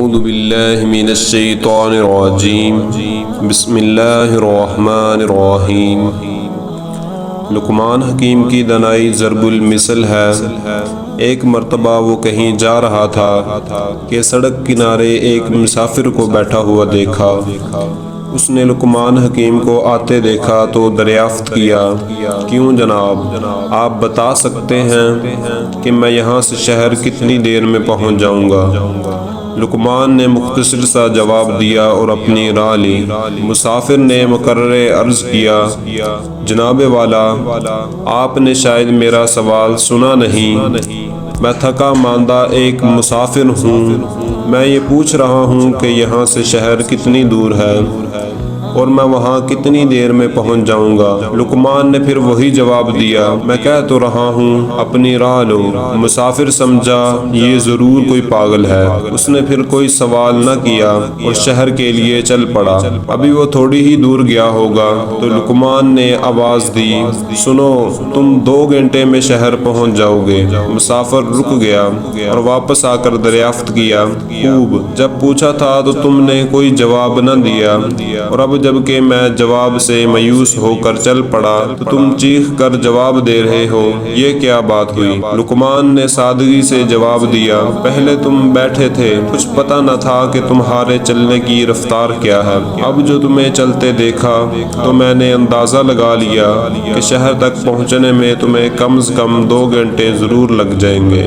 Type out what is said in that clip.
اعوذ باللہ من الشیطان الرجیم بسم اللہ الرحمن الرحیم۔ لقمان حکیم کی دانائی ضرب المثل ہے۔ ایک مرتبہ وہ کہیں جا رہا تھا کہ سڑک کنارے ایک مسافر کو بیٹھا ہوا دیکھا۔ اس نے لقمان حکیم کو آتے دیکھا تو دریافت کیا، کیوں جناب، آپ بتا سکتے ہیں کہ میں یہاں سے شہر کتنی دیر میں پہنچ جاؤں گا؟ لقمان نے مختصر سا جواب دیا اور اپنی راہ لی۔ مسافر نے مکرر عرض کیا، جناب والا، آپ نے شاید میرا سوال سنا نہیں۔ میں تھکا ماندہ ایک مسافر ہوں، میں یہ پوچھ رہا ہوں کہ یہاں سے شہر کتنی دور ہے اور میں وہاں کتنی دیر میں پہنچ جاؤں گا؟ لقمان نے پھر وہی جواب دیا، میں کہہ تو رہا ہوں اپنی راہ لو۔ مسافر سمجھا یہ ضرور کوئی پاگل ہے، اس نے پھر کوئی سوال نہ کیا اور شہر کے لیے چل پڑا۔ ابھی وہ تھوڑی ہی دور گیا ہوگا تو لقمان نے آواز دی، سنو، تم 2 گھنٹے میں شہر پہنچ جاؤ گے۔ مسافر رک گیا اور واپس آ کر دریافت کیا، خوب، جب پوچھا تھا تو تم نے کوئی جواب نہ دیا، اور اب جب کہ میں جواب سے مایوس ہو کر چل پڑا تو تم چیخ کر جواب دے رہے ہو، یہ کیا بات ہوئی؟ لقمان نے سادگی سے جواب دیا، پہلے تم بیٹھے تھے، کچھ پتہ نہ تھا کہ تمہارے چلنے کی رفتار کیا ہے۔ اب جو تمہیں چلتے دیکھا تو میں نے اندازہ لگا لیا کہ شہر تک پہنچنے میں تمہیں کم از کم 2 گھنٹے ضرور لگ جائیں گے۔